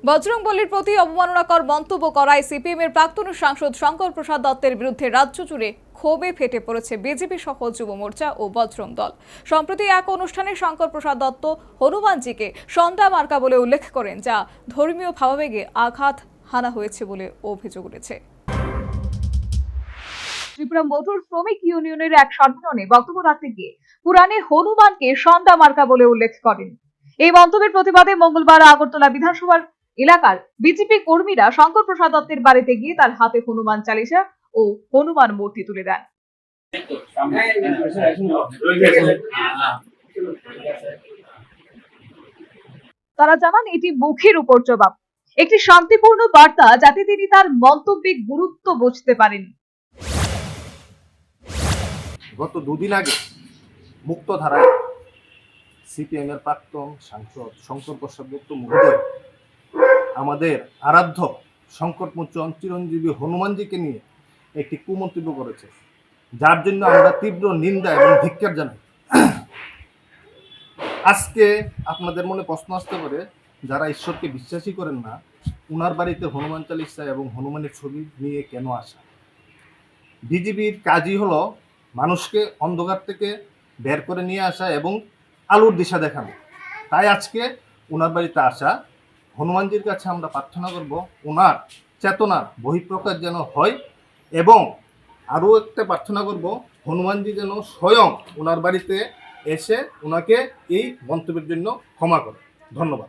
বজরংবলীর প্রতি অবমাননাকর মন্তব্য করায় সিপিএম এর প্রাক্তন সাংসদ শঙ্কর প্রসাদ দত্তের বিরুদ্ধে রাজ্য জুড়ে ক্ষোভে ফেটে পড়েছে বিজেপি সহ যুব মোর্চা ও বজরং দল। সম্প্রতি এক অনুষ্ঠানে শঙ্কর প্রসাদ দত্ত হনুমানজিকে সন্ধ্যা মার্কা বলে উল্লেখ করেন, যা ধর্মীয় ভাবাবেগে আঘাত হানা হয়েছে বলে অভিযোগ উঠেছে। ত্রিপুরা মোটর শ্রমিক ইউনিয়নের এক সম্মেলনে বক্তব্য রাখতে গিয়ে পুরাণে হনুমানকে সন্ধ্যা মার্কা বলে উল্লেখ করেন। এই মন্তব্যের প্রতিবাদে মঙ্গলবার আগরতলা বিধানসভার এলাকার বিজেপি কর্মীরা শঙ্কর প্রসাদ দত্তের বাড়িতে গিয়ে তার হাতে হনুমান চালিসা ও হনুমান মূর্তি তুলে দেন। তারা জানান, এটি মুখের উপর জবাব, একটি শান্তিপূর্ণ বার্তা যাতে তিনি তার মন্তব্যের গুরুত্ব বুঝতে পারেন। গত দুদিন আগে মুক্তধারায় সিপিএম এর প্রাক্তন সাংসদ শঙ্কর প্রসাদ দত্ত মহোদয় আমাদের আরাধ্য শঙ্কর মোচন চিরঞ্জীবী হনুমানজিকে নিয়ে একটি কুমন্তব্য করেছে, যার জন্য আমরা তীব্র নিন্দা এবং ধিক্কার জানাই। আজকে আপনাদের মনে প্রশ্ন আসতে পারে, যারা ঈশ্বরকে বিশ্বাসী করেন না, উনার বাড়িতে হনুমান চালিসা এবং হনুমানের ছবি নিয়ে কেন আসা? বিজেপির কাজই হলো মানুষকে অন্ধকার থেকে বের করে নিয়ে আসা এবং আলোর দিশা দেখানো। তাই আজকে ওনার বাড়িতে আসা, হনুমানজির কাছে আমরা প্রার্থনা করব ওনার চেতনার বহিঃপ্রকাশ যেন হয়, এবং আরও একটা প্রার্থনা করব হনুমানজি যেন স্বয়ং ওনার বাড়িতে এসে ওনাকে এই মন্তব্যের জন্য ক্ষমা করে। ধন্যবাদ।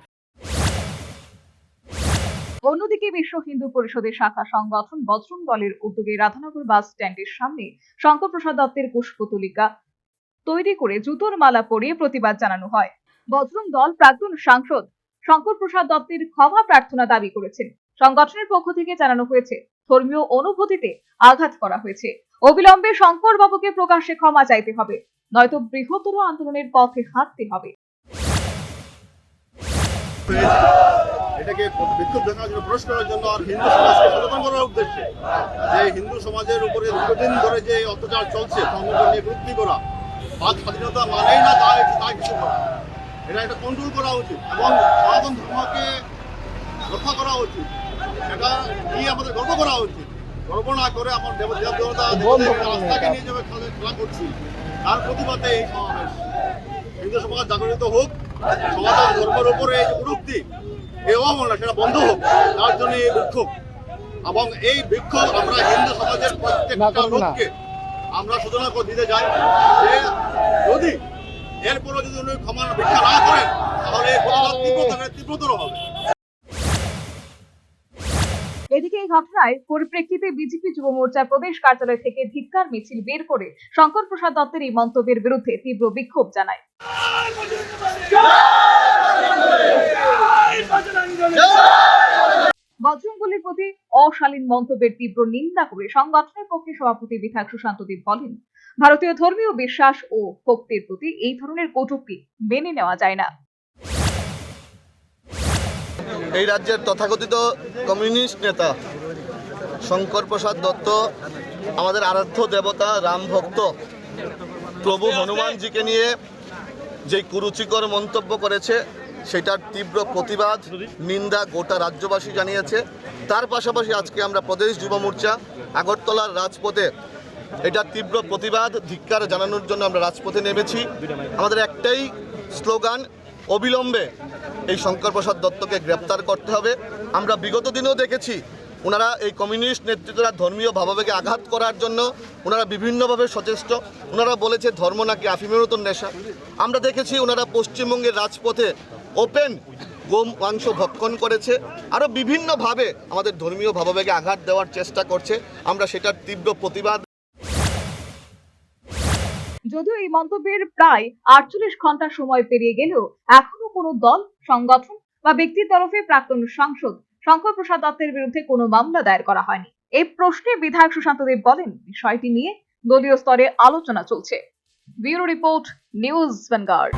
অন্যদিকে বিশ্ব হিন্দু পরিষদের শাখা সংগঠন বজরং দলের উদ্যোগে রাধানগর বাস স্ট্যান্ডের সামনে শঙ্কর প্রসাদ দত্তের পুষ্পতলিকা তৈরি করে জুতোর মালা পরিয়ে প্রতিবাদ জানানো হয়। বজরং দল প্রাক্তন সাংসদ শঙ্কর প্রসাদ দত্তের ক্ষমা প্রার্থনা দাবি করেছেন। সংগঠনের পক্ষ থেকে জানানো হয়েছে, ধর্মীয় অনুভূতিতে আঘাত করা হয়েছে। অবিলম্বে শঙ্কর বাবুকে প্রকাশ্যে ক্ষমা চাইতে হবে, নয়তো বৃহত্তর আন্দোলনের পথে হাঁটতে হবে। এটাকে বিক্ষোভ দেখানোর জন্য, প্রশ্ন করার জন্য আর হিন্দু সমাজকে সচেতন করার উদ্দেশ্যে, যে হিন্দু সমাজের উপরে দীর্ঘদিন ধরে যে অত্যাচার চলছে, ধর্মকে নিয়ে বিরক্তি করা, বাক স্বাধীনতা মানেই না তা কিছু করা, এটা একটা কন্ট্রোল করা উচিত এবং সনাতন ধর্মকে রক্ষা করা উচিত। এটা নিয়ে আমাদের গর্ব করা উচিত। গর্ব না করে আমার দেবতা রাস্তাকে নিয়ে যাবে খেলা করছি, তার প্রতিবাদে এই সমাবেশ। হিন্দু সমাজ জাগরিত হোক, সনাতন ধর্মের উপরে এই যে বিরক্তি, এই অবমাননা, সেটা বন্ধ হোক, তার জন্য এই বিক্ষোভ। এবং এই বিক্ষোভ আমরা হিন্দু সমাজের প্রত্যেকটা লোককে আমরা সূচনা করে দিতে চাই যে যদি এরপরও যদি উনি ক্ষমা ভিক্ষা না করেন, তাহলে তীব্রতর হবে। এদিকে এই ঘটনায় পরিপ্রেক্ষিতে বিজেপি যুব মোর্চার প্রদেশ কার্যালয় থেকে ধিক্কার মিছিল বের করে শঙ্কর প্রসাদ দত্তের এই মন্তব্যের বিরুদ্ধে তীব্র বিক্ষোভ জানায়। বজরংবলীর প্রতি অশালীন মন্তব্যের তীব্র নিন্দা করে সংগঠনের পক্ষে সভাপতি বিধায়ক সুশান্ত দেব বলেন, ভারতীয় ধর্মীয় বিশ্বাস ও ভক্তির প্রতি এই ধরনের কটূক্তি মেনে নেওয়া যায় না। এই রাজ্যের তথাকথিত কমিউনিস্ট নেতা শঙ্কর প্রসাদ দত্ত আমাদের আরাধ্য দেবতা রাম ভক্ত প্রভু হনুমানজিকে নিয়ে যে কুরুচিকর মন্তব্য করেছে, সেটার তীব্র প্রতিবাদ নিন্দা গোটা রাজ্যবাসী জানিয়েছে। তার পাশাপাশি আজকে আমরা প্রদেশ যুব মোর্চা আগরতলার রাজপথে এটার তীব্র প্রতিবাদ ধিক্কার জানানোর জন্য আমরা রাজপথে নেমেছি। আমাদের একটাই স্লোগান, অবিলম্বে এই শঙ্কর প্রসাদ দত্তকে গ্রেপ্তার করতে হবে। আমরা বিগত দিনেও দেখেছি ওনারা এই কমিউনিস্ট নেতৃত্বরা ধর্মীয় ভাবাবেগে আঘাত করার জন্য ওনারা বিভিন্নভাবে সচেষ্ট। ওনারা বলেছে ধর্ম নাকি আফিমের মতন নেশা। আমরা দেখেছি ওনারা পশ্চিমবঙ্গের রাজপথে ওপেন গোমাংস ভক্ষণ করেছে, আরও বিভিন্নভাবে আমাদের ধর্মীয় ভাবাবেগে আঘাত দেওয়ার চেষ্টা করছে। আমরা সেটার তীব্র প্রতিবাদ। যদিও এই মন্তব্যের প্রায় 48 ঘন্টা সময় পেরিয়ে গেলেও এখনো কোনো দল, সংগঠন বা ব্যক্তির তরফে প্রাক্তন সাংসদ শঙ্কর প্রসাদ দত্তের বিরুদ্ধে কোনো মামলা দায়ের করা হয়নি। এই প্রশ্নে বিধায়ক সুশান্ত দেব বলেন, বিষয়টি নিয়ে দলীয় স্তরে আলোচনা চলছে। Bureau report, news vanguard.